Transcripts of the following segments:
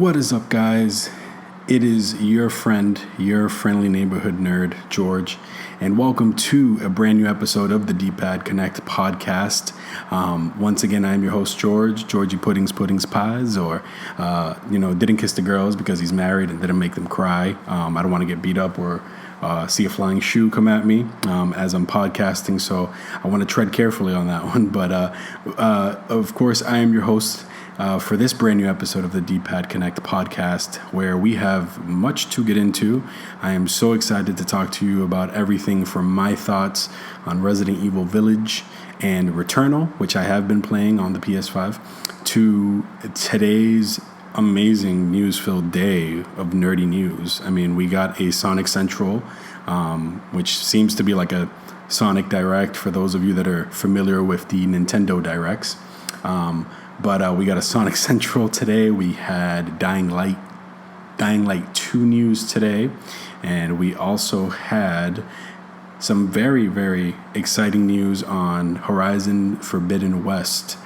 What is up, guys? It is your friend, your friendly neighborhood nerd, George, and welcome to a brand new episode of the D-Pad Connect podcast. Once again, I'm your host, Georgie Puddings Pies, or, didn't kiss the girls because he's married and didn't make them cry. I don't want to get beat up or see a flying shoe come at me as I'm podcasting, so I want to tread carefully on that one. But, of course, I am your host for this brand new episode of the D-Pad Connect podcast, where we have much to get into. I am so excited to talk to you about everything from my thoughts on Resident Evil Village and Returnal, which I have been playing on the PS5, to today's amazing news-filled day of nerdy news. I mean, we got a Sonic Central, which seems to be like a Sonic Direct for those of you that are familiar with the Nintendo Directs. But we got a Sonic Central today. We had Dying Light 2 news today. And we also had some very, very exciting news on Horizon Forbidden West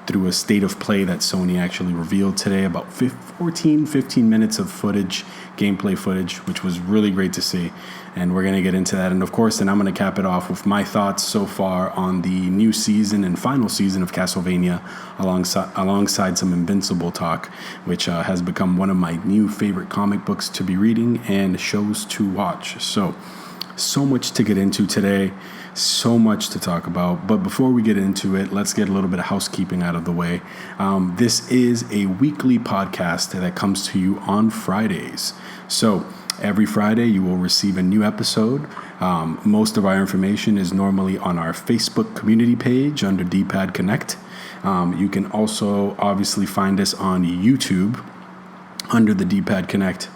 through a state of play that Sony actually revealed today. About 15 minutes of footage, gameplay footage, which was really great to see. And we're going to get into that. And of course, then I'm going to cap it off with my thoughts so far on the new season and final season of Castlevania, alongside some Invincible talk, which has become one of my new favorite comic books to be reading and shows to watch. So much to get into today, so much to talk about. But before we get into it, let's get a little bit of housekeeping out of the way. This is a weekly podcast that comes to you on Fridays. So every Friday, you will receive a new episode. Most of our information is normally on our Facebook community page under D-Pad Connect. You can also obviously find us on YouTube under the D-Pad Connect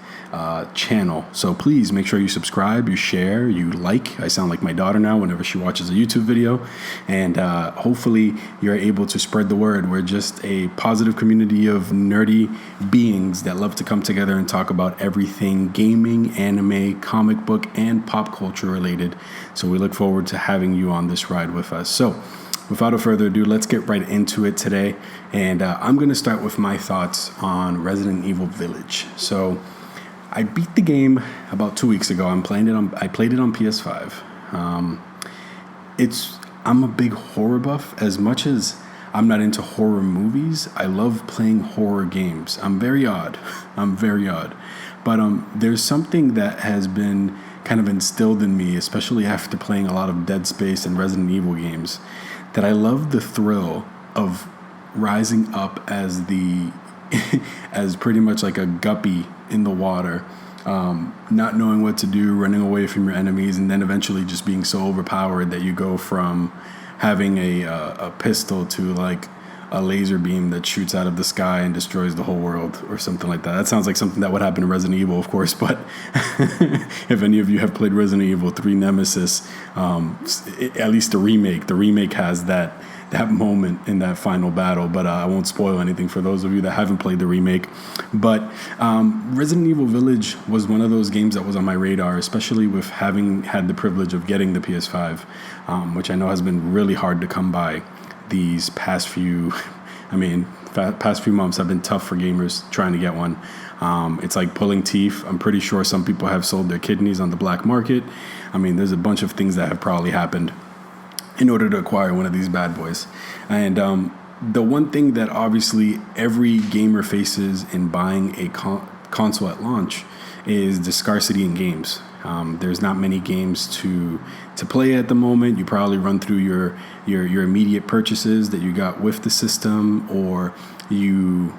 channel. So please make sure you subscribe, you share, you like. I sound like my daughter now whenever she watches a YouTube video. And hopefully you're able to spread the word. We're just a positive community of nerdy beings that love to come together and talk about everything gaming, anime, comic book, and pop culture related. So we look forward to having you on this ride with us. So without further ado, let's get right into it today. And I'm going to start with my thoughts on Resident Evil Village. So I beat the game about 2 weeks ago. I played it on PS5. I'm a big horror buff. As much as I'm not into horror movies, I love playing horror games. I'm very odd. But there's something that has been kind of instilled in me, especially after playing a lot of Dead Space and Resident Evil games, that I love the thrill of rising up as as pretty much like a guppy in the water, not knowing what to do, running away from your enemies, and then eventually just being so overpowered that you go from having a pistol to like a laser beam that shoots out of the sky and destroys the whole world or something like that. That sounds like something that would happen in Resident Evil, of course, but if any of you have played Resident Evil 3 Nemesis, at least the remake has that moment in that final battle, but I won't spoil anything for those of you that haven't played the remake. But Resident Evil Village was one of those games that was on my radar, especially with having had the privilege of getting the PS5, which I know has been really hard to come by these past few months have been tough for gamers trying to get one. It's like pulling teeth. I'm pretty sure some people have sold their kidneys on the black market. I mean, there's a bunch of things that have probably happened in order to acquire one of these bad boys. And the one thing that obviously every gamer faces in buying a console at launch is the scarcity in games. There's not many games to play at the moment. You probably run through your immediate purchases that you got with the system, or you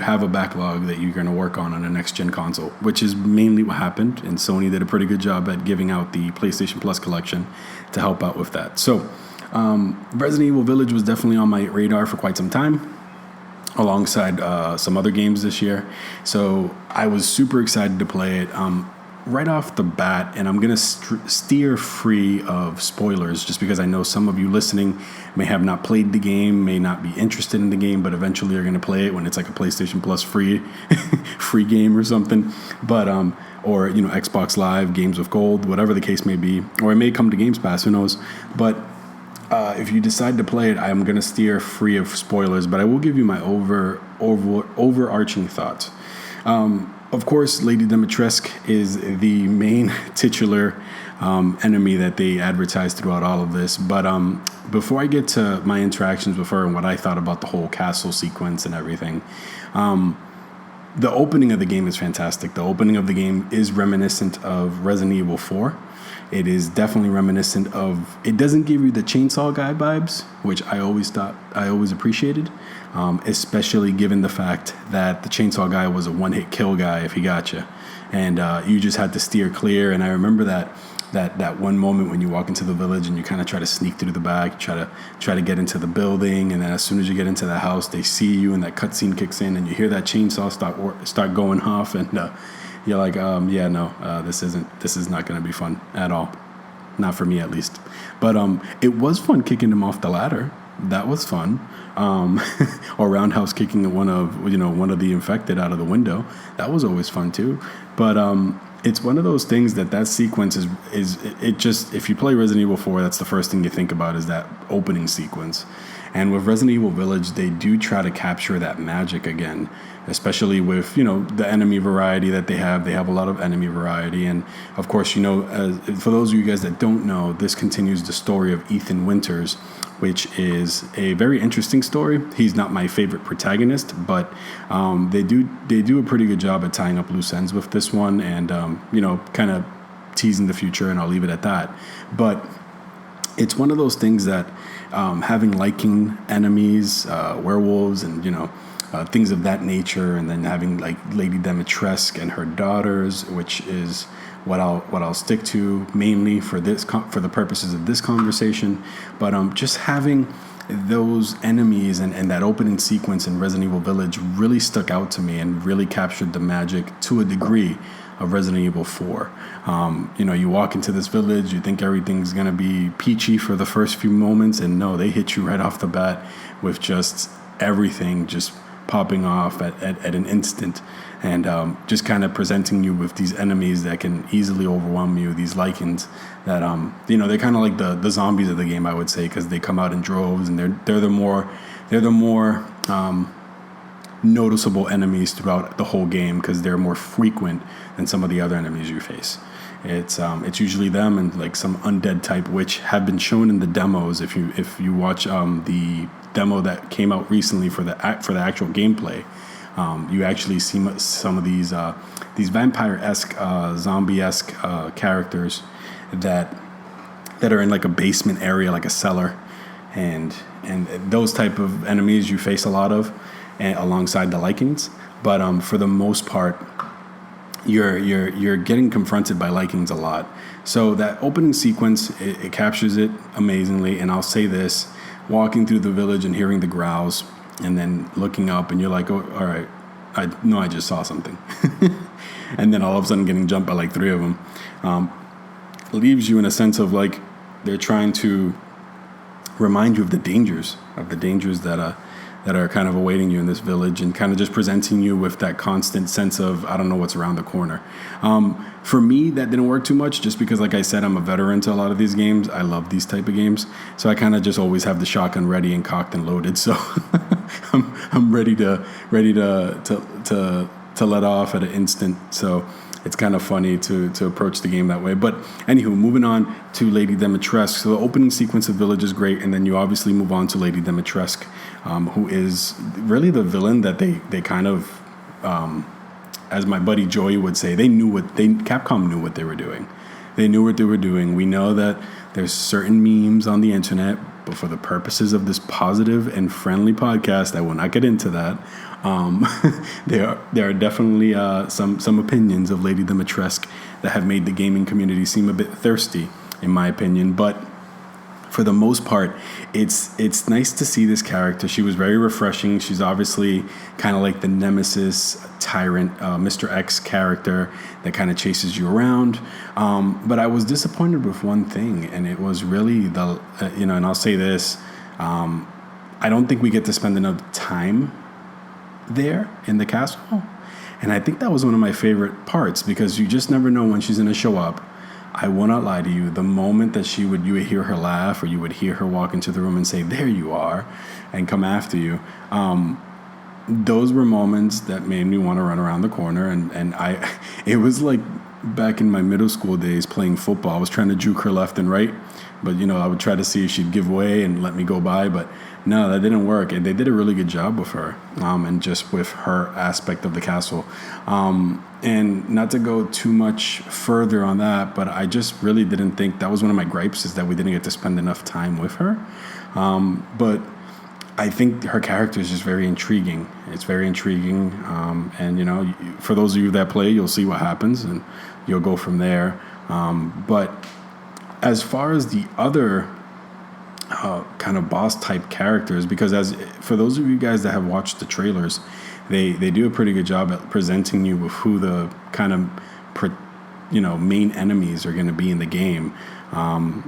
have a backlog that you're going to work on a next-gen console, which is mainly what happened, and Sony did a pretty good job at giving out the PlayStation Plus collection to help out with that. So Resident Evil Village was definitely on my radar for quite some time, alongside some other games this year. So I was super excited to play it. Right off the bat, and I'm going to steer free of spoilers just because I know some of you listening may have not played the game, may not be interested in the game, but eventually are going to play it when it's like a PlayStation Plus free game or something. But or Xbox Live, Games with Gold, whatever the case may be, or it may come to Games Pass, who knows. But if you decide to play it, I'm going to steer free of spoilers, but I will give you my overarching thoughts. Of course, Lady Dimitrescu is the main titular enemy that they advertise throughout all of this. But before I get to my interactions with her and what I thought about the whole castle sequence and everything, the opening of the game is fantastic. The opening of the game is reminiscent of Resident Evil 4. It is definitely reminiscent of... It doesn't give you the Chainsaw Guy vibes, which I always appreciated, especially given the fact that the Chainsaw Guy was a one-hit kill guy if he got you. And you just had to steer clear. And I remember that one moment when you walk into the village and you kind of try to sneak through the back, try to get into the building, and then as soon as you get into the house, they see you and that cutscene kicks in and you hear that chainsaw start going off, and you're like, this is not going to be fun at all, not for me at least. But it was fun kicking him off the ladder. That was fun. Or roundhouse kicking one of the infected out of the window. That was always fun too. But it's one of those things that sequence is just, if you play Resident Evil 4, that's the first thing you think about is that opening sequence. And with Resident Evil Village, they do try to capture that magic again, especially with, the enemy variety that they have. They have a lot of enemy variety. And of course, for those of you guys that don't know, this continues the story of Ethan Winters, which is a very interesting story. He's not my favorite protagonist, but they do a pretty good job at tying up loose ends with this one and, kind of teasing the future, and I'll leave it at that. But it's one of those things that having liking enemies, werewolves, and, things of that nature, and then having like Lady Dimitrescu and her daughters, which is what I'll stick to mainly for the purposes of this conversation. But just having those enemies and that opening sequence in Resident Evil Village really stuck out to me and really captured the magic to a degree of Resident Evil 4. You walk into this village, you think everything's going to be peachy for the first few moments, and no, they hit you right off the bat with just everything just popping off at an instant, and just kind of presenting you with these enemies that can easily overwhelm you, these lichens that, they're kind of like the zombies of the game, I would say, because they come out in droves, and they're the more noticeable enemies throughout the whole game because they're more frequent than some of the other enemies you face. It's usually them and like some undead type, which have been shown in the demos. If you watch the demo that came out recently for the actual gameplay, you actually see some of these vampire-esque, zombie-esque characters that are in like a basement area, like a cellar, and those type of enemies you face a lot of, alongside the Lycans. But for the most part, you're getting confronted by Lycans a lot. So that opening sequence, it captures it amazingly. And I'll say this, walking through the village and hearing the growls and then looking up and you're like, oh, all right, I just saw something. And then all of a sudden getting jumped by like 3 of them leaves you in a sense of like they're trying to remind you of the dangers that are kind of awaiting you in this village, and kind of just presenting you with that constant sense of, I don't know what's around the corner. For me, that didn't work too much just because, like I said, I'm a veteran to a lot of these games. I love these type of games. So I kind of just always have the shotgun ready and cocked and loaded. So I'm ready to let off at an instant. So it's kind of funny to approach the game that way. But anywho, moving on to Lady Dimitrescu. So the opening sequence of Village is great, and then you obviously move on to Lady Dimitrescu, who is really the villain that they kind of, as my buddy Joey would say, Capcom knew what they were doing. They knew what they were doing. We know that there's certain memes on the internet, but for the purposes of this positive and friendly podcast, I will not get into that. There are definitely some opinions of Lady Dimitrescu that have made the gaming community seem a bit thirsty, in my opinion. But for the most part, it's nice to see this character. She was very refreshing. She's obviously kind of like the nemesis tyrant, Mr. X character that kind of chases you around. But I was disappointed with one thing, and it was really and I'll say this, I don't think we get to spend enough time there in the castle. And I think that was one of my favorite parts, because you just never know when she's going to show up. I will not lie to you. The moment that you would hear her laugh, or you would hear her walk into the room and say, "There you are," and come after you. those were moments that made me want to run around the corner. And it was like back in my middle school days playing football. I was trying to juke her left and right, but I would try to see if she'd give way and let me go by. But no, that didn't work. And they did a really good job with her, and just with her aspect of the castle. And not to go too much further on that, but I just really didn't think that was one of my gripes, is that we didn't get to spend enough time with her. But I think her character is just very intriguing. It's very intriguing. And, for those of you that play, you'll see what happens and you'll go from there. But as far as the other kind of boss type characters, because for those of you guys that have watched the trailers, they do a pretty good job at presenting you with who the kind of main enemies are going to be in the game. I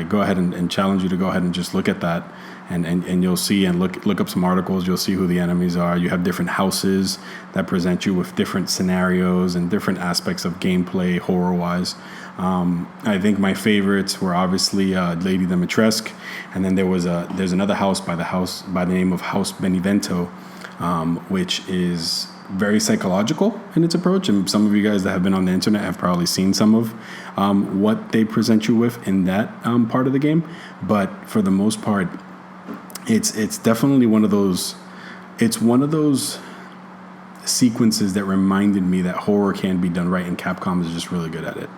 go ahead and challenge you to go ahead and just look at that, and you'll see, and look up some articles. You'll see who the enemies are. You have different houses that present you with different scenarios and different aspects of gameplay, horror wise. I think my favorites were obviously Lady Dimitrescu, and then there's another house by the name of House Benevento, which is very psychological in its approach, and some of you guys that have been on the internet have probably seen some of what they present you with in that part of the game. But for the most part, it's definitely one of those sequences that reminded me that horror can be done right, and Capcom is just really good at it.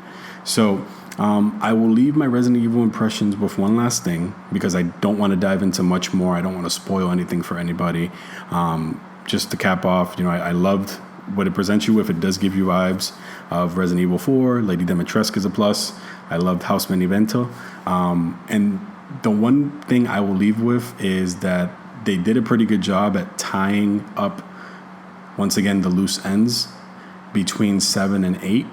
So I will leave my Resident Evil impressions with one last thing, because I don't want to dive into much more. I don't want to spoil anything for anybody. Just to cap off, I loved what it presents you with. It does give you vibes of Resident Evil 4. Lady Dimitrescu is a plus. I loved House Benevento. And the one thing I will leave with is that they did a pretty good job at tying up, once again, the loose ends between 7 and 8.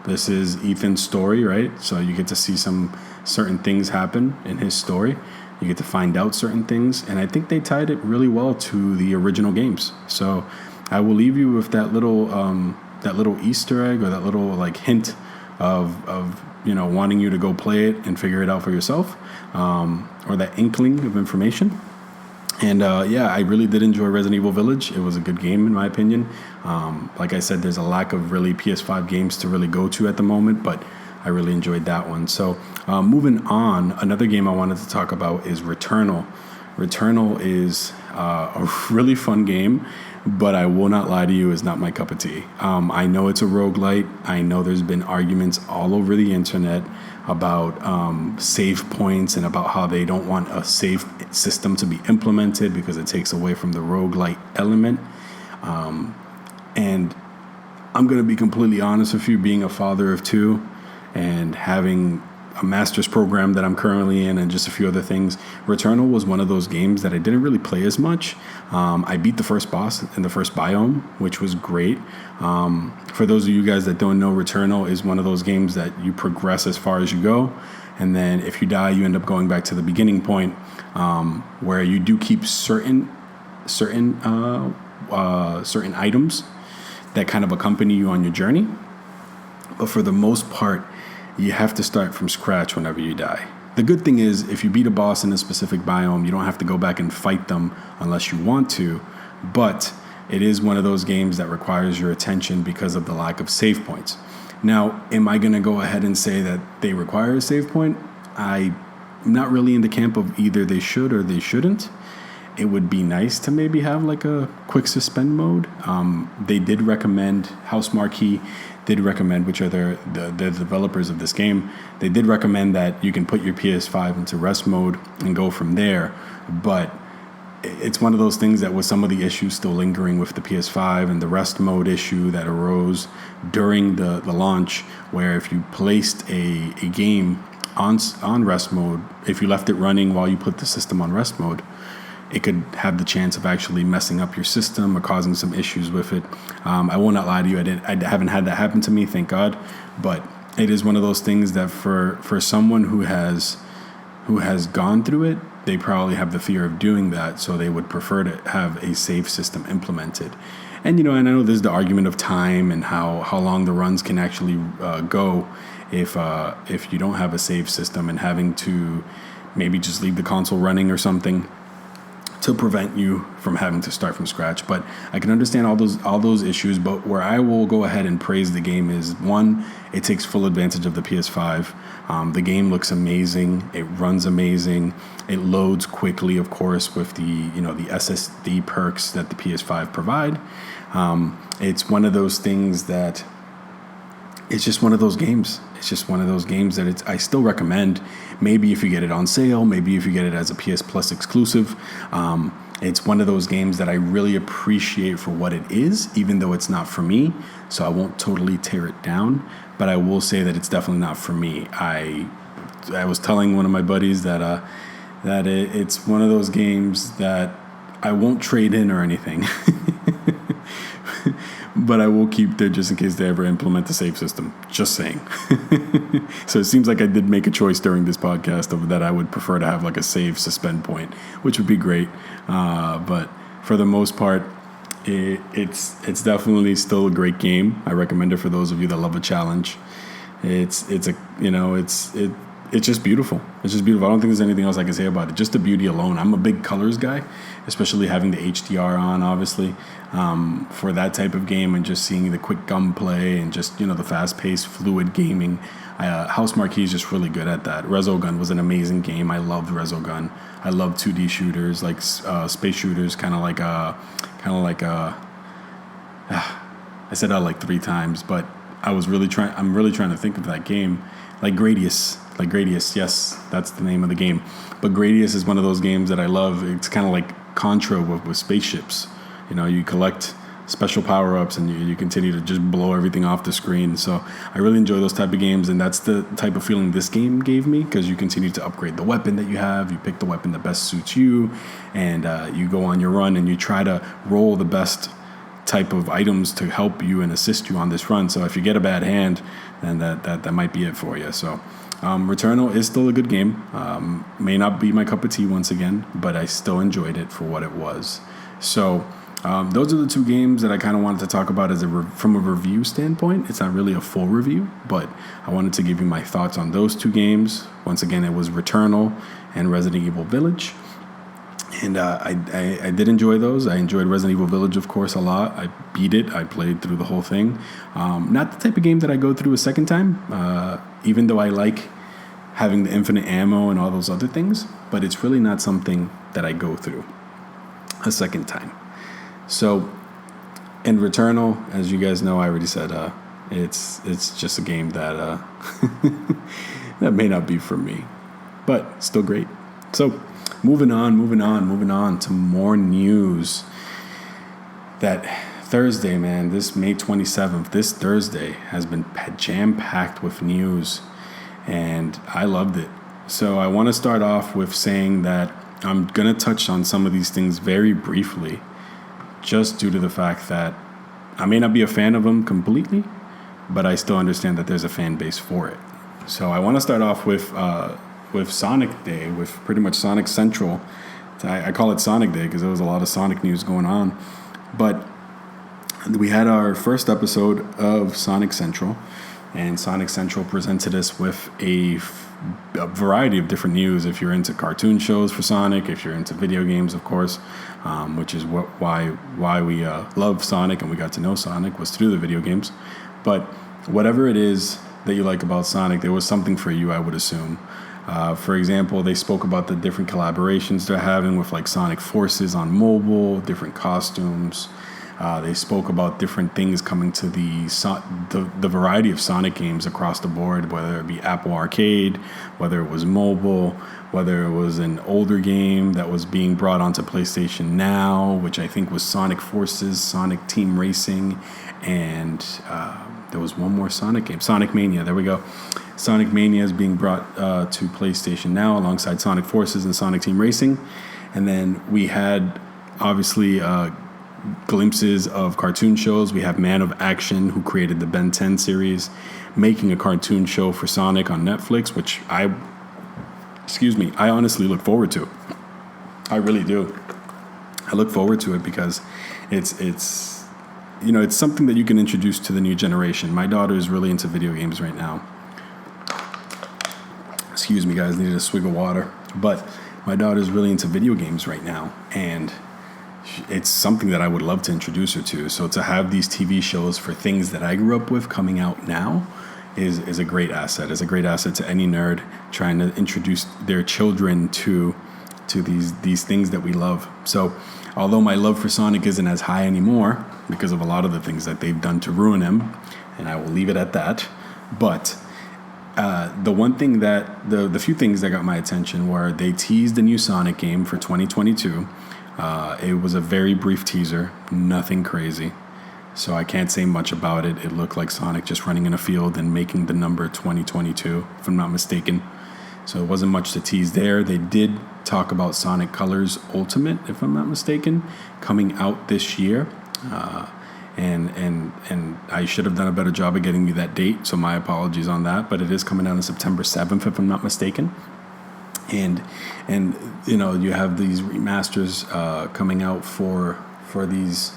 This is Ethan's story, right? So you get to see some certain things happen in his story. You get to find out certain things, and I think they tied it really well to the original games. So I will leave you with that little Easter egg, or that little hint of wanting you to go play it and figure it out for yourself, or that inkling of information. And I really did enjoy Resident Evil Village. It was a good game in my opinion. Like I said, there's a lack of really PS5 games to really go to at the moment, but I really enjoyed that one. So moving on, another game I wanted to talk about is Returnal. Returnal is a really fun game, but I will not lie to you, is not my cup of tea. I know it's a roguelite. I know there's been arguments all over the internet about save points, and about how they don't want a save system to be implemented because it takes away from the roguelite element. And I'm going to be completely honest with you, being a father of two and having a master's program that I'm currently in, and just a few other things, Returnal was one of those games that I didn't really play as much. I beat the first boss in the first biome, which was great. For those of you guys that don't know, Returnal is one of those games that you progress as far as you go, and then if you die, you end up going back to the beginning point, where you do keep certain items that kind of accompany you on your journey. But for the most part, you have to start from scratch whenever you die. The good thing is, if you beat a boss in a specific biome, you don't have to go back and fight them unless you want to. But it is one of those games that requires your attention because of the lack of save points. Now, am I going to go ahead and say that they require a save point? I'm not really in the camp of either they should or they shouldn't. It would be nice to maybe have like a quick suspend mode. They did recommend, House Marquee did recommend, which are the developers of this game, they did recommend that you can put your PS5 into rest mode and go from there. But it's one of those things that with some of the issues still lingering with the PS5 and the rest mode issue that arose during the launch, where if you placed a game on rest mode, if you left it running while you put the system on rest mode, it could have the chance of actually messing up your system or causing some issues with it. I will not lie to you, I haven't had that happen to me, thank God. But it is one of those things that for someone who has gone through it, they probably have the fear of doing that, so they would prefer to have a save system implemented. And and I know there's the argument of time and how long the runs can actually go if you don't have a save system, and having to maybe just leave the console running or something to prevent you from having to start from scratch. But I can understand all those issues. But where I will go ahead and praise the game is, one, it takes full advantage of the PS5. The game looks amazing. It runs amazing. It loads quickly, of course, with the SSD perks that the PS5 provide. It's one of those things that it's just one of those games. It's just one of those games that I still recommend. Maybe if you get it on sale, maybe if you get it as a PS Plus exclusive. It's one of those games that I really appreciate for what it is, even though it's not for me. So I won't totally tear it down, but I will say that it's definitely not for me. I was telling one of my buddies that it's one of those games that I won't trade in or anything. But I will keep there just in case they ever implement the save system. Just saying. So it seems like I did make a choice during this podcast of that I would prefer to have like a save suspend point, which would be great. But for the most part, it's definitely still a great game. I recommend it for those of you that love a challenge. It's just beautiful. It's just beautiful. I don't think there's anything else I can say about it. Just the beauty alone. I'm a big colors guy, especially having the HDR on, obviously, for that type of game, and just seeing the quick gunplay and just, the fast-paced, fluid gaming. House Marquee is just really good at that. Resogun was an amazing game. I loved Resogun. I love 2D shooters, like space shooters, kind of like I said that like 3 times, but I'm really trying to think of that game. Like Gradius, yes, that's the name of the game. But Gradius is one of those games that I love. It's kind of like Contra with spaceships. You collect special power-ups and you continue to just blow everything off the screen. So I really enjoy those type of games, and that's the type of feeling this game gave me, because you continue to upgrade the weapon that you have. You pick the weapon that best suits you, and you go on your run, and you try to roll the best type of items to help you and assist you on this run. So if you get a bad hand, then that might be it for you. So Returnal is still a good game. May not be my cup of tea once again, but I still enjoyed it for what it was. So those are the 2 games that I kind of wanted to talk about from a review standpoint. It's not really a full review, but I wanted to give you my thoughts on those 2 games. Once again, it was Returnal and Resident Evil Village. And I did enjoy those. I enjoyed Resident Evil Village, of course, a lot. I beat it. I played through the whole thing. Not the type of game that I go through a second time, even though I like having the infinite ammo and all those other things. But it's really not something that I go through a second time. So in Returnal, as you guys know, I already said, it's just a game that that may not be for me, but still great. So moving on to more news. That Thursday, man, this May 27th, this Thursday has been jam-packed with news, and I loved it. So I want to start off with saying that I'm going to touch on some of these things very briefly, just due to the fact that I may not be a fan of them completely, but I still understand that there's a fan base for it. So I want to start off with Sonic Day, with pretty much Sonic Central. I call it Sonic Day because there was a lot of Sonic news going on. But we had our first episode of Sonic Central, and Sonic Central presented us with a variety of different news. If you're into cartoon shows for Sonic, if you're into video games, of course, which is why we love Sonic and we got to know Sonic, was through the video games. But whatever it is that you like about Sonic, there was something for you, I would assume. For example, they spoke about the different collaborations they're having with like Sonic Forces on mobile, different costumes. They spoke about different things coming to the variety of Sonic games across the board, whether it be Apple Arcade, whether it was mobile, whether it was an older game that was being brought onto PlayStation Now, which I think was Sonic Forces, Sonic Team Racing, and there was one more Sonic game, Sonic Mania. There we go. Sonic Mania is being brought to PlayStation Now alongside Sonic Forces and Sonic Team Racing. And then we had, obviously, glimpses of cartoon shows. We have Man of Action, who created the Ben 10 series, making a cartoon show for Sonic on Netflix, which I honestly look forward to. I really do. I look forward to it because it's something that you can introduce to the new generation. My daughter is really into video games right now. Excuse me, guys, needed a swig of water. But my daughter's really into video games right now, and it's something that I would love to introduce her to. So to have these TV shows for things that I grew up with coming out now is a great asset. It's a great asset to any nerd trying to introduce their children to these things that we love. So although my love for Sonic isn't as high anymore because of a lot of the things that they've done to ruin him, and I will leave it at that, but the one thing that the few things that got my attention were they teased a new Sonic game for 2022. It was a very brief teaser, nothing crazy. So I can't say much about it. It looked like Sonic just running in a field and making the number 2022, if I'm not mistaken. So it wasn't much to tease there. They did talk about Sonic Colors Ultimate, if I'm not mistaken, coming out this year. And I should have done a better job of getting you that date, so my apologies on that. But it is coming out on September 7th, if I'm not mistaken. And you have these remasters coming out for these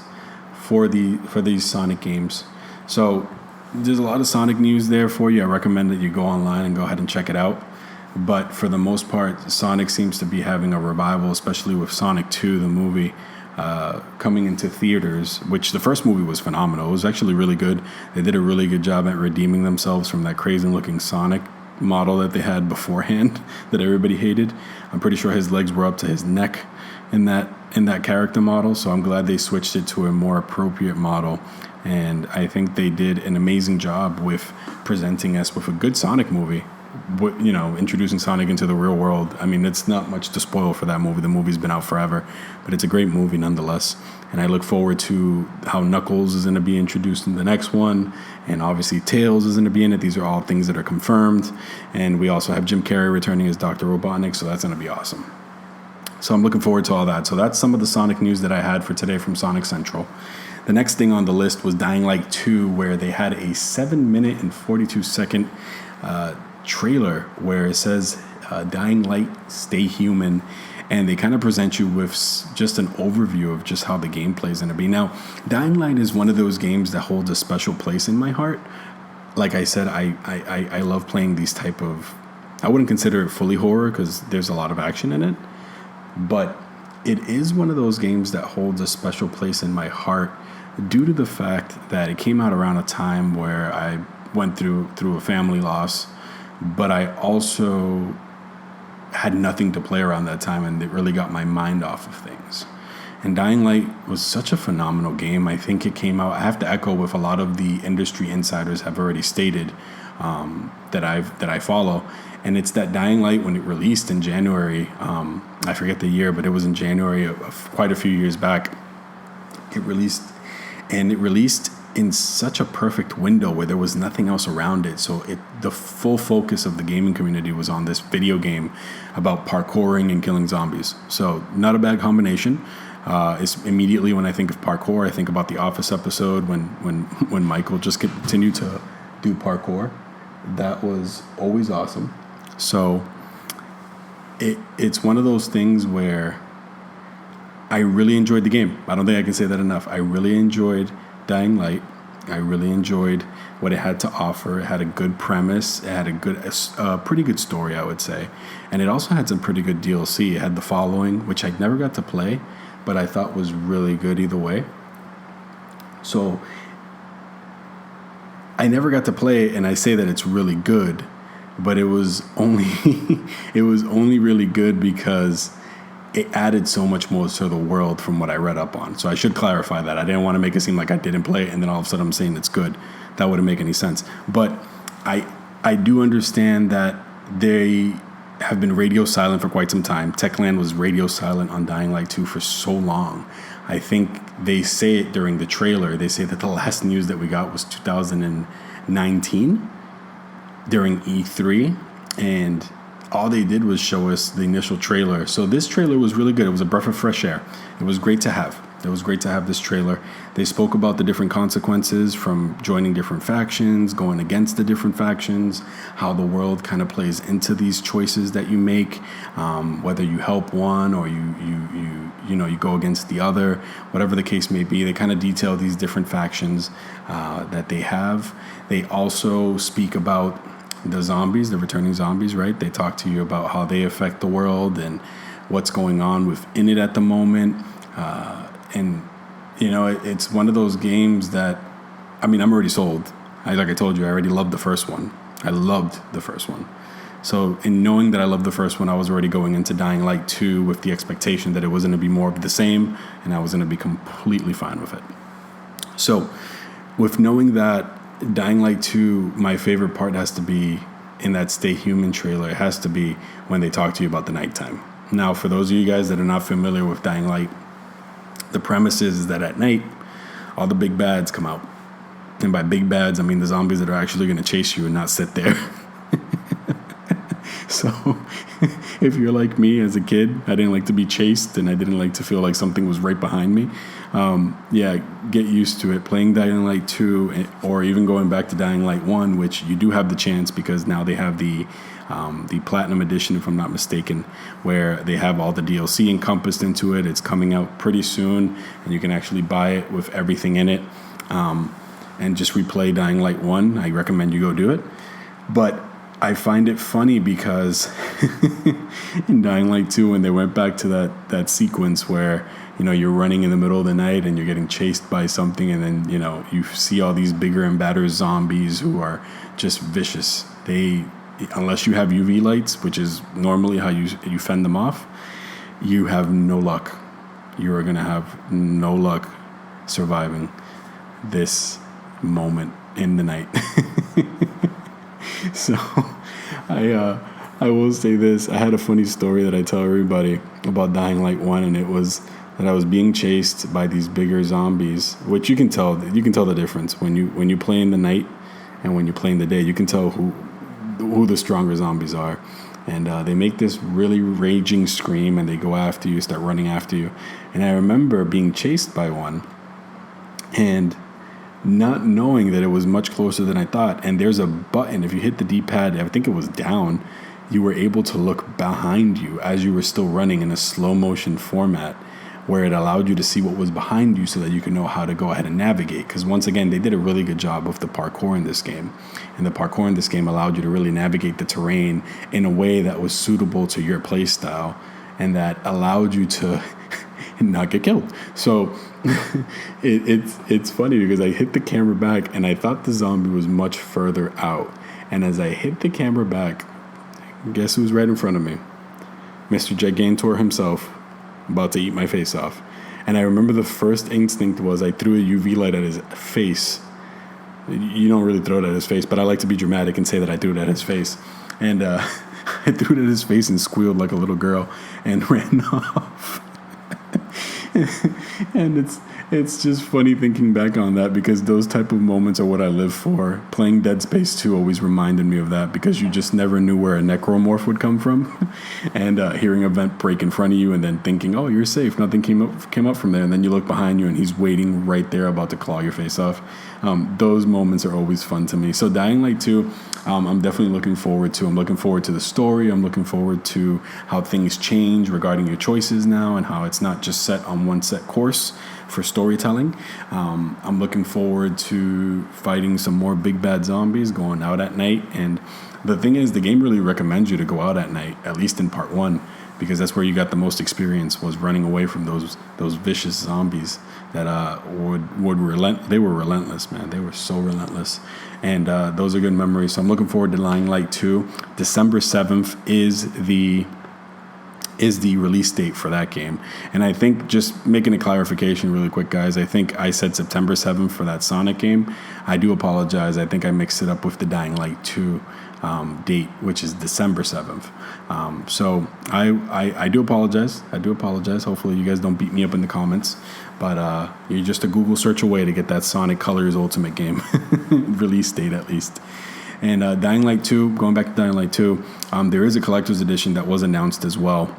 Sonic games. So there's a lot of Sonic news there for you. I recommend that you go online and go ahead and check it out. But for the most part, Sonic seems to be having a revival, especially with Sonic 2, the movie, coming into theaters, which the first movie was phenomenal. It was actually really good. They did a really good job at redeeming themselves from that crazy-looking Sonic model that they had beforehand that everybody hated. I'm pretty sure his legs were up to his neck in that character model, so I'm glad they switched it to a more appropriate model. And I think they did an amazing job with presenting us with a good Sonic movie. Introducing Sonic into the real world. I mean, it's not much to spoil for that movie. The movie's been out forever, but it's a great movie nonetheless. And I look forward to how Knuckles is going to be introduced in the next one, and obviously Tails is going to be in it. These are all things that are confirmed. And we also have Jim Carrey returning as Dr. Robotnik, so that's going to be awesome. So I'm looking forward to all that. So that's some of the Sonic news that I had for today from Sonic Central. The next thing on the list was Dying Light 2, where they had a 7-minute and 42-second trailer where it says Dying Light, stay human, and they kind of present you with just an overview of just how the gameplay is going to be. Now, Dying Light is one of those games that holds a special place in my heart. Like I said, I love playing these type of, I wouldn't consider it fully horror because there's a lot of action in it, but it is one of those games that holds a special place in my heart due to the fact that it came out around a time where I went through a family loss, but I also had nothing to play around that time, and it really got my mind off of things. And Dying Light was such a phenomenal game. I think it came out, I have to echo with a lot of the industry insiders have already stated that I follow, and it's that Dying Light, when it released in January, I forget the year, but it was in January of quite a few years back, it released in such a perfect window where there was nothing else around it. So the full focus of the gaming community was on this video game about parkouring and killing zombies. So not a bad combination. It's immediately when I think of parkour, I think about the Office episode when Michael just continued to do parkour. That was always awesome. So it's one of those things where I really enjoyed the game. I don't think I can say that enough. I really enjoyed Dying Light. I really enjoyed what it had to offer. It had a good premise. It had a pretty good story, I would say. And it also had some pretty good DLC. It had The Following, which I never got to play, but I thought was really good either way. So I never got to play it, and I say that it's really good, but it was only really good because it added so much more to the world from what I read up on. So I should clarify that. I didn't want to make it seem like I didn't play it and then all of a sudden I'm saying it's good. That wouldn't make any sense. But I do understand that they have been radio silent for quite some time. Techland was radio silent on Dying Light 2 for so long. I think they say it during the trailer. They say that the last news that we got was 2019 during E3, and all they did was show us the initial trailer. So this trailer was really good. It was a breath of fresh air. It was great to have. It was great to have this trailer. They spoke about the different consequences from joining different factions, going against the different factions, how the world kind of plays into these choices that you make, whether you help one or you go against the other, whatever the case may be. They kind of detail these different factions that they have. They also speak about the zombies, the returning zombies, right? They talk to you about how they affect the world and what's going on within it at the moment. And, it's one of those games that, I'm already sold. Like I told you, I already loved the first one. I loved the first one. So in knowing that I loved the first one, I was already going into Dying Light 2 with the expectation that it was going to be more of the same, and I was going to be completely fine with it. So with knowing that Dying Light 2, my favorite part has to be in that Stay Human trailer. It has to be when they talk to you about the nighttime. Now, for those of you guys that are not familiar with Dying Light, the premise is that at night, all the big bads come out. And by big bads, I mean the zombies that are actually going to chase you and not sit there. So if you're like me as a kid, I didn't like to be chased and I didn't like to feel like something was right behind me. Get used to it. Playing Dying Light 2 or even going back to Dying Light 1, which you do have the chance because now they have the Platinum Edition, if I'm not mistaken, where they have all the DLC encompassed into it. It's coming out pretty soon and you can actually buy it with everything in it and just replay Dying Light 1. I recommend you go do it. But I find it funny because in Dying Light 2, when they went back to that sequence where, you're running in the middle of the night and you're getting chased by something and then, you see all these bigger and badder zombies who are just vicious. Unless you have UV lights, which is normally how you fend them off, you have no luck. You are going to have no luck surviving this moment in the night. So I will say this. I had a funny story that I tell everybody about Dying Light 1, and it was that I was being chased by these bigger zombies, which you can tell the difference when you play in the night and when you play in the day. You can tell who the stronger zombies are. And they make this really raging scream and they go after you, start running after you. And I remember being chased by one and not knowing that it was much closer than I thought. And there's a button. If you hit the D-pad, I think it was down, you were able to look behind you as you were still running in a slow motion format where it allowed you to see what was behind you so that you could know how to go ahead and navigate. Because once again, they did a really good job with the parkour in this game. And the parkour in this game allowed you to really navigate the terrain in a way that was suitable to your play style and that allowed you to not get killed. So it's funny because I hit the camera back and I thought the zombie was much further out. And as I hit the camera back, guess who's right in front of me? Mr. Gigantor himself, about to eat my face off. And I remember the first instinct was I threw a UV light at his face. You don't really throw it at his face, but I like to be dramatic and say that I threw it at his face. And I threw it at his face and squealed like a little girl and ran off. And it's just funny thinking back on that because those type of moments are what I live for. Playing Dead Space 2 always reminded me of that because you just never knew where a necromorph would come from. And hearing a vent break in front of you and then thinking, oh, you're safe. Nothing came up from there. And then you look behind you and he's waiting right there about to claw your face off. Those moments are always fun to me. So Dying Light 2, I'm definitely looking forward to. I'm looking forward to the story. I'm looking forward to how things change regarding your choices now and how it's not just set on one set course for storytelling. I'm looking forward to fighting some more big bad zombies, going out at night. And the thing is, the game really recommends you to go out at night, at least in part 1, because that's where you got the most experience, was running away from those vicious zombies that they were relentless, man. They were so relentless. And those are good memories. So I'm looking forward to Dying Light 2. December 7th is the release date for that game. And I think, just making a clarification really quick, guys, I think I said September 7th for that Sonic game. I do apologize. I think I mixed it up with the Dying Light 2 date, which is December 7th. So I do apologize. Hopefully you guys don't beat me up in the comments. But you're just a Google search away to get that Sonic Colors Ultimate game release date at least. And Dying Light 2, going back to Dying Light 2, there is a collector's edition that was announced as well.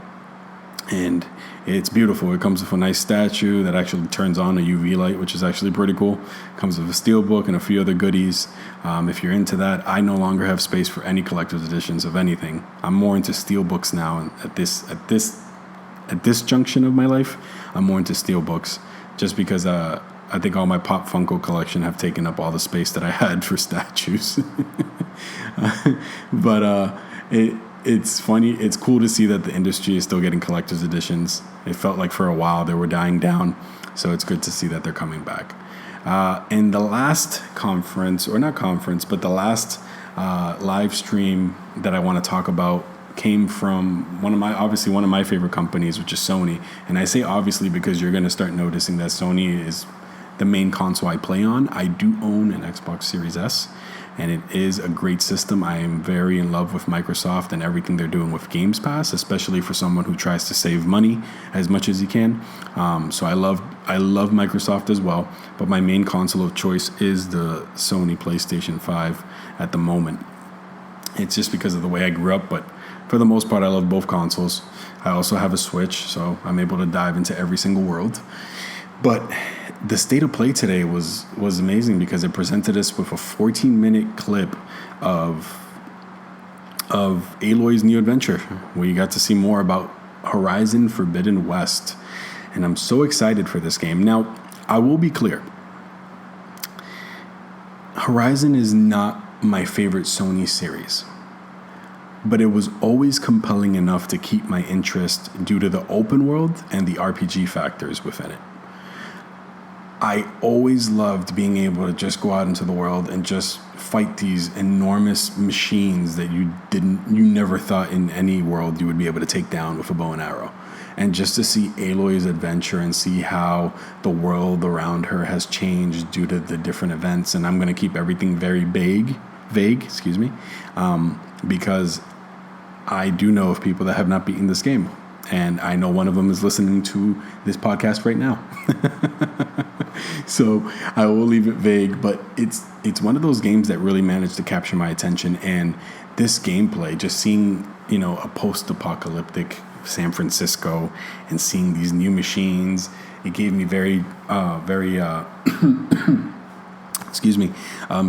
And it's beautiful. It comes with a nice statue that actually turns on a UV light, which is actually pretty cool. It comes with a steelbook and a few other goodies. If you're into that, I no longer have space for any collector's editions of anything. I'm more into steelbooks now. And at this junction of my life, I'm more into steelbooks, just because I think all my Pop Funko collection have taken up all the space that I had for statues. But it's funny. It's cool to see that the industry is still getting collector's editions. It felt like for a while they were dying down. So it's good to see that they're coming back. In the last conference, or not conference, but the last live stream that I want to talk about came from one of my favorite companies, which is Sony. And I say obviously because you're going to start noticing that Sony is the main console I play on. I do own an Xbox Series S, and it is a great system. I am very in love with Microsoft and everything they're doing with Games Pass, especially for someone who tries to save money as much as he can. So I love Microsoft as well, but my main console of choice is the Sony PlayStation 5 at the moment. It's just because of the way I grew up, but for the most part, I love both consoles. I also have a Switch, so I'm able to dive into every single world. But the state of play today was amazing because it presented us with a 14-minute clip of Aloy's new adventure, where you got to see more about Horizon Forbidden West. And I'm so excited for this game. Now, I will be clear. Horizon is not my favorite Sony series, but it was always compelling enough to keep my interest due to the open world and the RPG factors within it. I always loved being able to just go out into the world and just fight these enormous machines that you never thought in any world you would be able to take down with a bow and arrow. And just to see Aloy's adventure and see how the world around her has changed due to the different events. And I'm going to keep everything very vague, because I do know of people that have not beaten this game. And I know one of them is listening to this podcast right now. So I will leave it vague, but it's one of those games that really managed to capture my attention. And this gameplay, just seeing, a post-apocalyptic San Francisco and seeing these new machines, it gave me very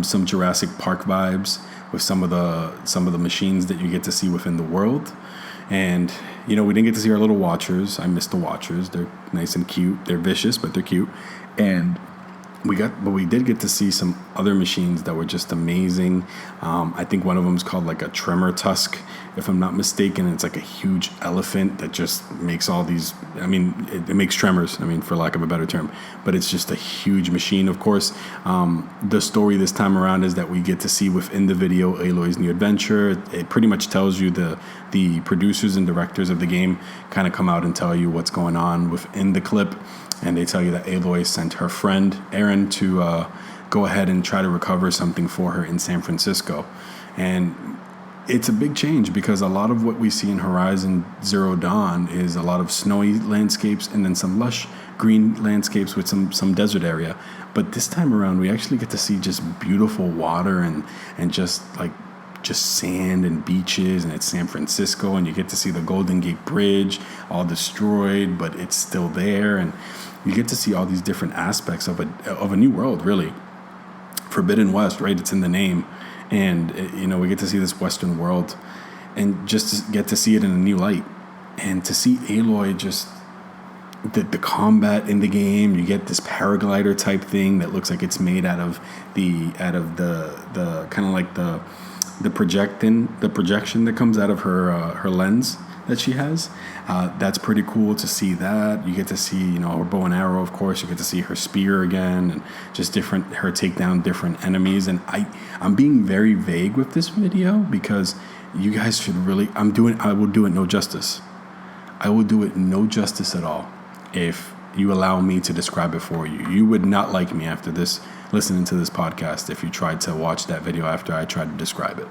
some Jurassic Park vibes with some of the machines that you get to see within the world. And we didn't get to see our little Watchers. I missed the Watchers. They're nice and cute. They're vicious, but they're cute. And we did get to see some other machines that were just amazing. I think one of them is called like a tremor tusk, if I'm not mistaken. It's like a huge elephant that just makes all these, it makes tremors, for lack of a better term. But it's just a huge machine. Of course, the story this time around is that we get to see within the video Aloy's new adventure. It pretty much tells you the producers and directors of the game kind of come out and tell you what's going on within the clip. And they tell you that Aloy sent her friend, Aaron, to go ahead and try to recover something for her in San Francisco. And it's a big change because a lot of what we see in Horizon Zero Dawn is a lot of snowy landscapes and then some lush green landscapes with some desert area. But this time around, we actually get to see just beautiful water and just sand and beaches, and it's San Francisco, and you get to see the Golden Gate Bridge all destroyed, but it's still there, and you get to see all these different aspects of a new world, really. Forbidden West, right? It's in the name, and we get to see this Western world, and just to get to see it in a new light, and to see Aloy just the combat in the game. You get this paraglider type thing that looks like it's made out of the kind of like the projection that comes out of her lens that she has. That's pretty cool to see that. You get to see, her bow and arrow, of course. You get to see her spear again, and just her take down different enemies. And I'm being very vague with this video because you guys should really, I will do it no justice. I will do it no justice at all if you allow me to describe it for you. You would not like me after this, listening to this podcast, if you tried to watch that video after I tried to describe it.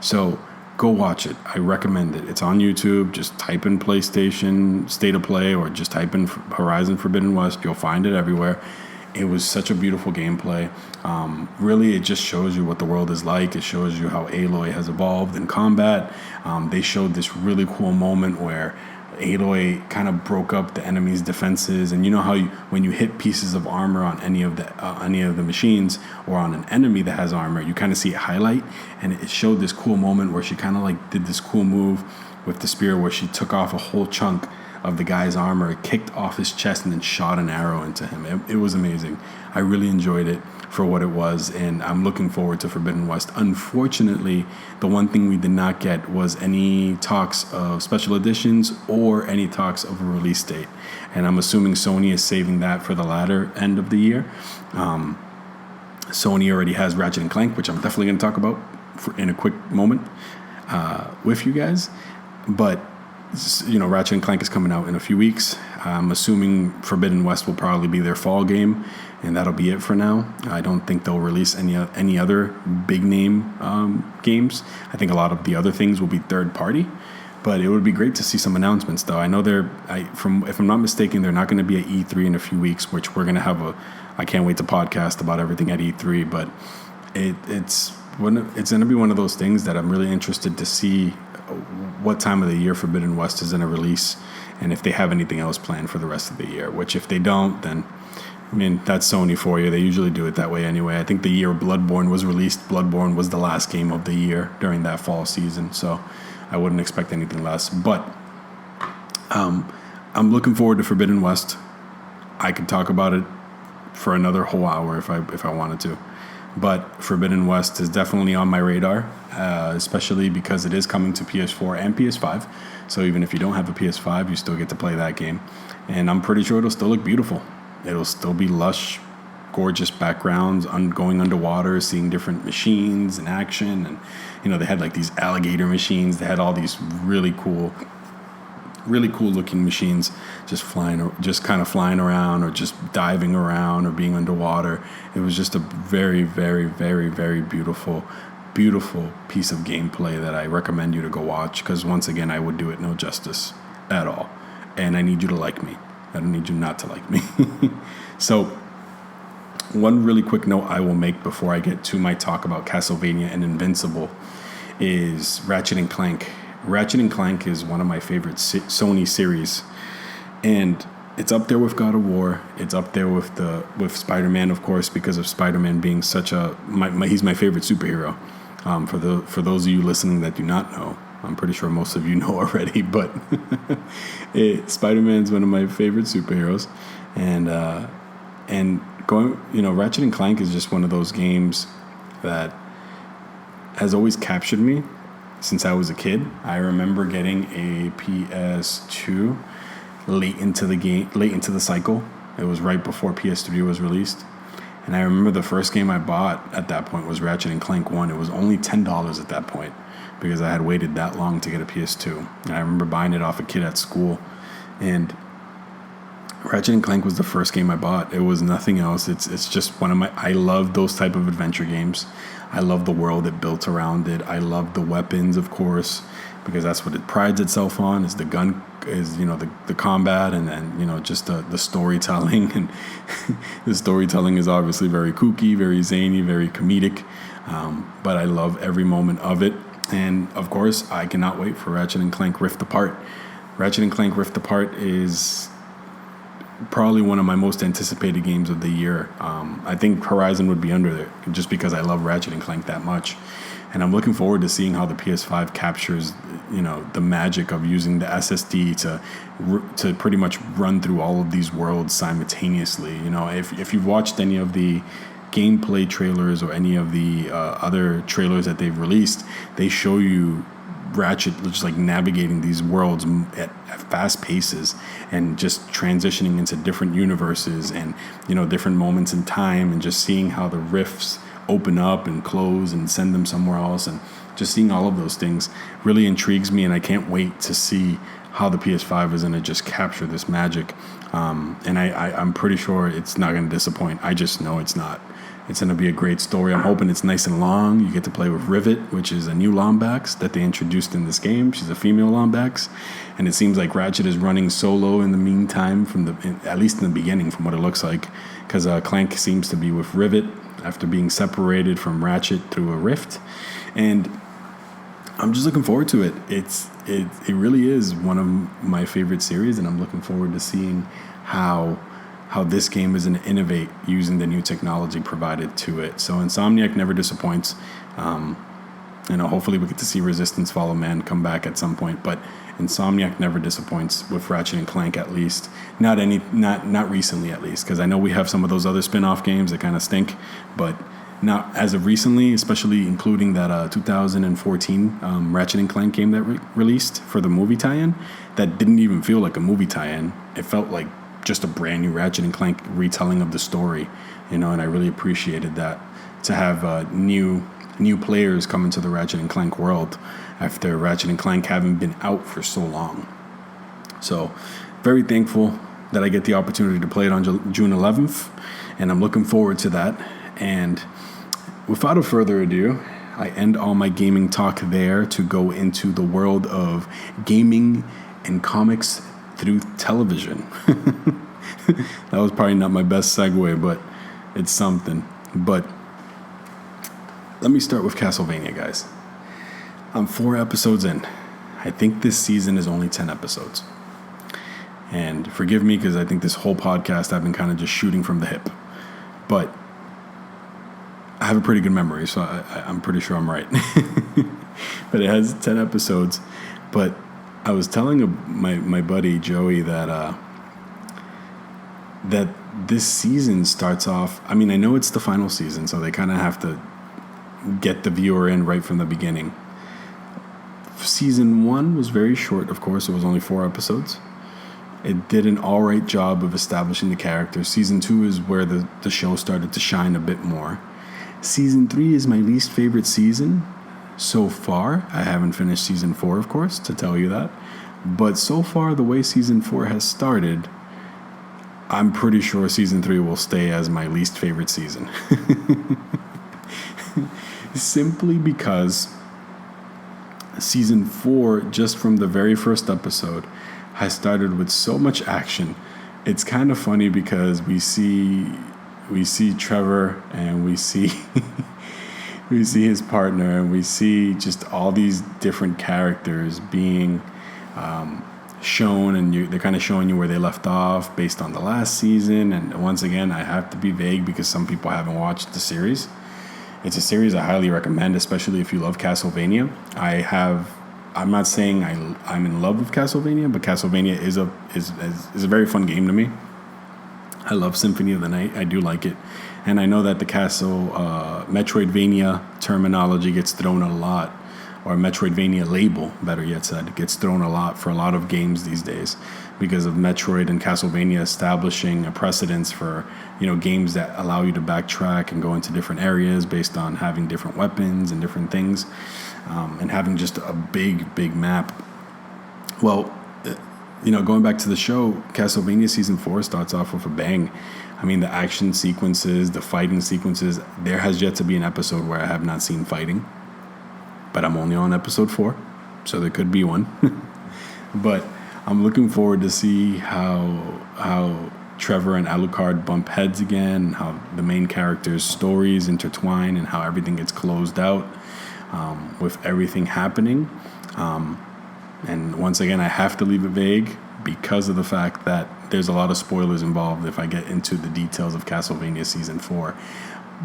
So go watch it. I recommend it. It's on YouTube. Just type in PlayStation State of Play or just type in Horizon Forbidden West. You'll find it everywhere. It was such a beautiful gameplay. Really, it just shows you what the world is like. It shows you how Aloy has evolved in combat. They showed this really cool moment where Aloy kind of broke up the enemy's defenses, and how when you hit pieces of armor on any of the machines or on an enemy that has armor, you kind of see it highlight, and it showed this cool moment where she kind of like did this cool move with the spear where she took off a whole chunk of the guy's armor, kicked off his chest, and then shot an arrow into him. It was amazing. I really enjoyed it for what it was, and I'm looking forward to Forbidden West. Unfortunately, the one thing we did not get was any talks of special editions or any talks of a release date. And I'm assuming Sony is saving that for the latter end of the year. Sony already has Ratchet and Clank, which I'm definitely going to talk about in a quick moment with you guys. But, Ratchet and Clank is coming out in a few weeks. I'm assuming Forbidden West will probably be their fall game, and that'll be it for now. I don't think they'll release any other big name games. I think a lot of the other things will be third party. But it would be great to see some announcements, though. I know if I'm not mistaken, they're not going to be at E3 in a few weeks, which we're going to have I can't wait to podcast about everything at E3. But it's going to be one of those things that I'm really interested to see what time of the year Forbidden West is going to release, and if they have anything else planned for the rest of the year. Which, if they don't, then that's Sony for you. They usually do it that way anyway. I think the year Bloodborne was released, Bloodborne was the last game of the year during that fall season. So I wouldn't expect anything less. But I'm looking forward to Forbidden West. I could talk about it for another whole hour if I wanted to. But Forbidden West is definitely on my radar, especially because it is coming to PS4 and PS5. So even if you don't have a PS5, you still get to play that game. And I'm pretty sure it'll still look beautiful. It'll still be lush, gorgeous backgrounds, going underwater, seeing different machines in action. And, they had like these alligator machines. They had all these really cool looking machines just kind of flying around or just diving around or being underwater. It was just a very, very, very, very beautiful piece of gameplay that I recommend you to go watch, because once again, I would do it no justice at all. And I need you to like me. I don't need you not to like me. So one really quick note I will make before I get to my talk about Castlevania and Invincible is Ratchet and Clank. Ratchet and Clank is one of my favorite Sony series, and it's up there with God of War. It's up there with Spider-Man, of course, because of Spider-Man being such he's my favorite superhero. For those of you listening that do not know, I'm pretty sure most of you know already, but Spider-Man's one of my favorite superheroes, and Ratchet and Clank is just one of those games that has always captured me since I was a kid. I remember getting a PS2 late into the cycle. It was right before PS3 was released. And I remember the first game I bought at that point was Ratchet and Clank 1. It was only $10 at that point because I had waited that long to get a PS2. And I remember buying it off a kid at school. And Ratchet and Clank was the first game I bought. It was nothing else. It's just I love those type of adventure games. I love the world it built around it. I love the weapons, of course, because that's what it prides itself on, is the gun, is, the combat, and then, just the storytelling. And the storytelling is obviously very kooky, very zany, very comedic. But I love every moment of it. And, of course, I cannot wait for Ratchet and Clank Rift Apart. Ratchet and Clank Rift Apart is probably one of my most anticipated games of the year. I think Horizon would be under there just because I love Ratchet and Clank that much. And I'm looking forward to seeing how the PS5 captures, the magic of using the SSD to pretty much run through all of these worlds simultaneously. If you've watched any of the gameplay trailers or any of the other trailers that they've released, they show you Ratchet just like navigating these worlds at fast paces and just transitioning into different universes and different moments in time, and just seeing how the rifts open up and close and send them somewhere else, and just seeing all of those things really intrigues me, and I can't wait to see how the PS5 is going to just capture this magic. And I'm pretty sure it's not going to disappoint. I just know it's not. It's going to be a great story. I'm hoping it's nice and long. You get to play with Rivet, which is a new Lombax that they introduced in this game. She's a female Lombax. And it seems like Ratchet is running solo in the meantime, at least in the beginning, from what it looks like. Because Clank seems to be with Rivet after being separated from Ratchet through a rift. And I'm just looking forward to it. It really is one of my favorite series, and I'm looking forward to seeing how this game is going to innovate using the new technology provided to it. So Insomniac never disappoints. hopefully we get to see Resistance Follow Man come back at some point. But Insomniac never disappoints with Ratchet and Clank, at least. Not recently, at least, because I know we have some of those other spin-off games that kind of stink, but not as of recently, especially including that 2014 Ratchet and Clank game that released for the movie tie-in. That didn't even feel like a movie tie-in. It felt like just a brand new Ratchet and Clank retelling of the story, and I really appreciated that, to have new players come into the Ratchet and Clank world after Ratchet and Clank haven't been out for so long. So very thankful that I get the opportunity to play it on June 11th, and I'm looking forward to that. And without a further ado, I end all my gaming talk there to go into the world of gaming and comics through television. That was probably not my best segue, but it's something. But let me start with Castlevania, guys. I'm 4 episodes in. I think this season is only 10 episodes. And forgive me, because I think this whole podcast I've been kind of just shooting from the hip. But I have a pretty good memory, so I'm pretty sure I'm right. But it has 10 episodes. But I was telling my buddy Joey that this season starts off... I mean, I know it's the final season, so they kind of have to get the viewer in right from the beginning. Season 1 was very short, of course. It was only 4 episodes. It did an all right job of establishing the characters. Season 2 is where the show started to shine a bit more. Season 3 is my least favorite season so far. I haven't finished Season 4, of course, to tell you that. But so far, the way Season 4 has started, I'm pretty sure Season 3 will stay as my least favorite season. Simply because Season 4, just from the very first episode, has started with so much action. It's kind of funny because we see Trevor, and we see his partner, and we see just all these different characters being shown, and they're kind of showing you where they left off based on the last season. And once again, I have to be vague because some people haven't watched the series. It's a series I highly recommend, especially if you love Castlevania. I'm not saying I'm in love with Castlevania, but Castlevania is a very fun game to me. I love Symphony of the Night. I do like it. And I know that the Metroidvania terminology gets thrown a lot, or Metroidvania label, better yet said, gets thrown a lot for a lot of games these days because of Metroid and Castlevania establishing a precedence for, games that allow you to backtrack and go into different areas based on having different weapons and different things, and having just a big map. Well, going back to the show, Castlevania Season 4 starts off with a bang. I mean, the action sequences, the fighting sequences, there has yet to be an episode where I have not seen fighting. But I'm only on episode 4, so there could be one. But I'm looking forward to see how Trevor and Alucard bump heads again, how the main characters' stories intertwine, and how everything gets closed out with everything happening. And once again, I have to leave it vague because of the fact that there's a lot of spoilers involved if I get into the details of Castlevania Season 4.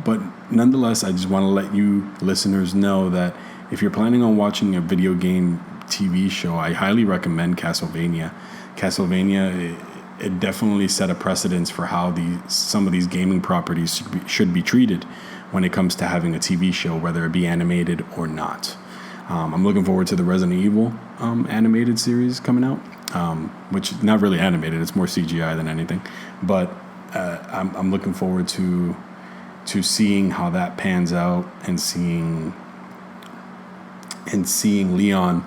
But nonetheless, I just want to let you listeners know that if you're planning on watching a video game TV show, I highly recommend Castlevania. Castlevania, it definitely set a precedence for how some of these gaming properties should be treated when it comes to having a TV show, whether it be animated or not. I'm looking forward to the Resident Evil animated series coming out, which is not really animated; it's more CGI than anything. But I'm looking forward to seeing how that pans out, and seeing Leon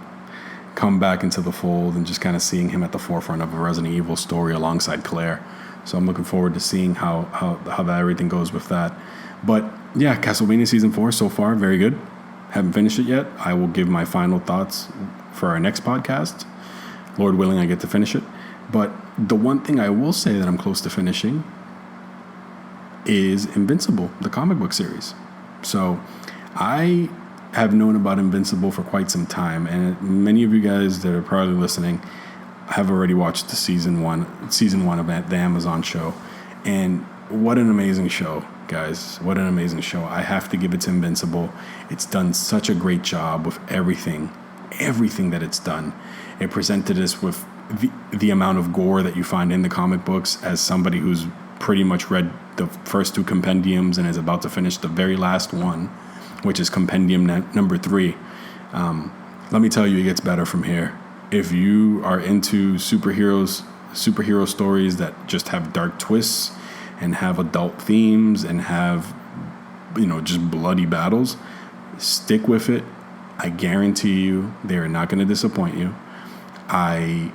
come back into the fold, and just kind of seeing him at the forefront of a Resident Evil story alongside Claire. So I'm looking forward to seeing how that everything goes with that. But yeah, Castlevania Season 4 so far, very good. Haven't finished it yet. I will give my final thoughts for our next podcast. Lord willing, I get to finish it. But the one thing I will say that I'm close to finishing is Invincible, the comic book series. So I have known about Invincible for quite some time, and many of you guys that are probably listening have already watched the season one of the Amazon show. And what an amazing show. guys. What an amazing show. I have to give it to Invincible. It's done such a great job with everything that it's done. It presented us with the amount of gore that you find in the comic books. As somebody who's pretty much read the first 2 compendiums and is about to finish the very last one, which is compendium number 3, let me tell you, it gets better from here. If you are into superhero stories that just have dark twists and have adult themes and have, just bloody battles, stick with it. I guarantee you they are not going to disappoint you. I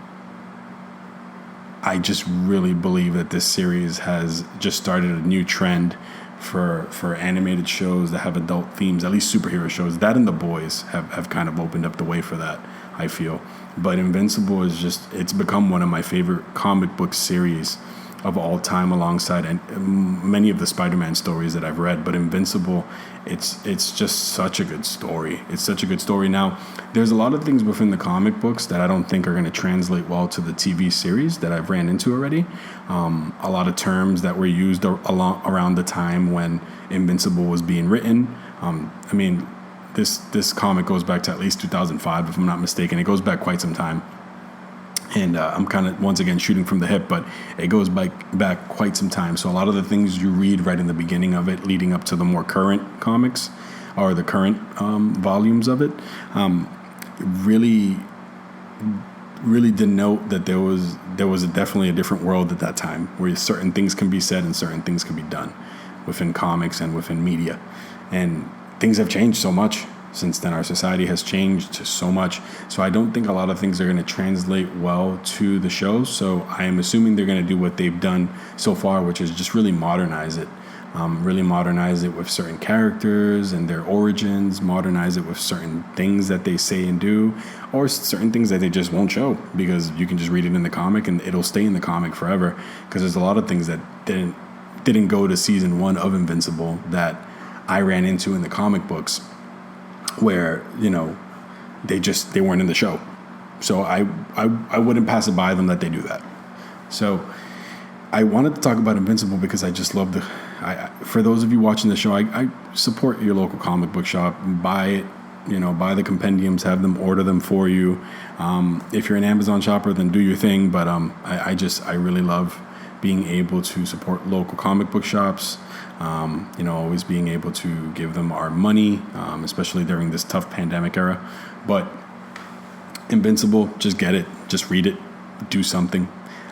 just really believe that this series has just started a new trend for animated shows that have adult themes, at least superhero shows. That and The Boys have kind of opened up the way for that, I feel. But Invincible it's become one of my favorite comic book series of all time, alongside many of the Spider-Man stories that I've read. But Invincible, it's just such a good story. It's such a good story. Now, there's a lot of things within the comic books that I don't think are going to translate well to the TV series that I've ran into already. A lot of terms that were used around the time when Invincible was being written. This comic goes back to at least 2005, if I'm not mistaken. It goes back quite some time. And I'm kind of, once again, shooting from the hip, but it goes back quite some time. So a lot of the things you read right in the beginning of it, leading up to the more current comics or the current volumes of it, really denote that there was definitely a different world at that time, where certain things can be said and certain things can be done within comics and within media. And things have changed so much since then. Our society has changed so much. So I don't think a lot of things are going to translate well to the show. So I am assuming they're going to do what they've done so far, which is just really modernize it. Really modernize it with certain characters and their origins, modernize it with certain things that they say and do, or certain things that they just won't show, because you can just read it in the comic and it'll stay in the comic forever. Because there's a lot of things that didn't go to season 1 of Invincible that I ran into in the comic books, where they weren't in the show. So I wouldn't pass it by them that they do that. So I wanted to talk about Invincible because I just love for those of you watching the show, I support your local comic book shop. Buy it, buy the compendiums, have them order them for you. If you're an Amazon shopper, then do your thing. But I really love being able to support local comic book shops. Always being able to give them our money, especially during this tough pandemic era. But Invincible, just get it, just read it, do something.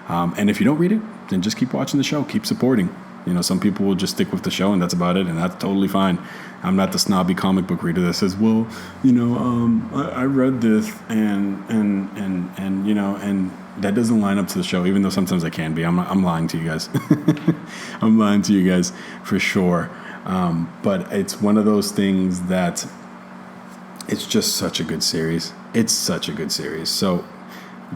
And if you don't read it, then just keep watching the show, keep supporting. Some people will just stick with the show and that's about it, and that's totally fine. I'm not the snobby comic book reader that says, well, I read this and that doesn't line up to the show, even though sometimes I can be. I'm lying to you guys. I'm lying to you guys for sure. But it's one of those things that it's just such a good series. It's such a good series. So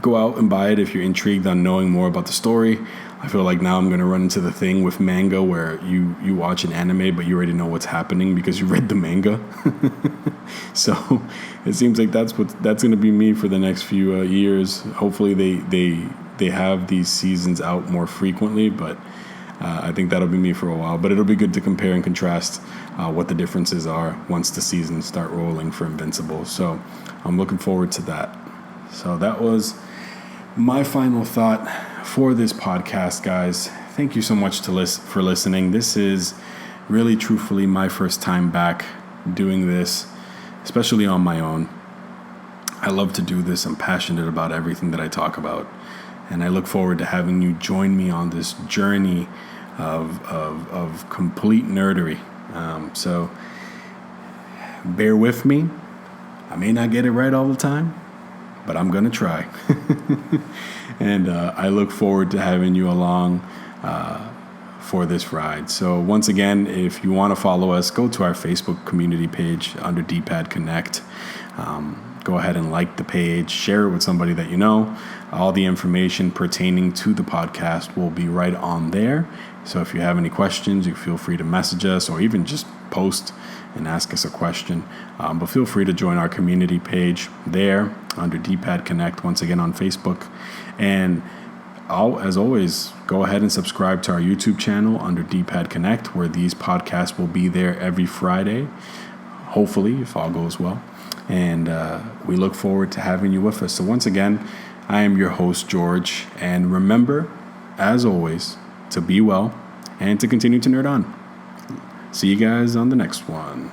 go out and buy it if you're intrigued on knowing more about the story. I feel like now I'm going to run into the thing with manga where you watch an anime, but you already know what's happening because you read the manga. So it seems like that's going to be me for the next few years. Hopefully they have these seasons out more frequently, but I think that'll be me for a while. But it'll be good to compare and contrast what the differences are once the seasons start rolling for Invincible. So I'm looking forward to that. So that was my final thought for this podcast, guys. Thank you so much for listening. This is really, truthfully, my first time back doing this, especially on my own. I love to do this. I'm passionate about everything that I talk about, and I look forward to having you join me on this journey of complete nerdery. So bear with me. I may not get it right all the time, but I'm going to try. And I look forward to having you along for this ride. So once again, if you want to follow us, go to our Facebook community page under D-Pad Connect. Go ahead and like the page, share it with somebody that you know. All the information pertaining to the podcast will be right on there. So if you have any questions, you feel free to message us or even just post and ask us a question. But feel free to join our community page there under D-Pad Connect, once again on Facebook. And as always, go ahead and subscribe to our YouTube channel under D-Pad Connect, where these podcasts will be there every Friday, hopefully, if all goes well. And we look forward to having you with us. So once again, I am your host, George. And remember, as always, to be well and to continue to nerd on. See you guys on the next one.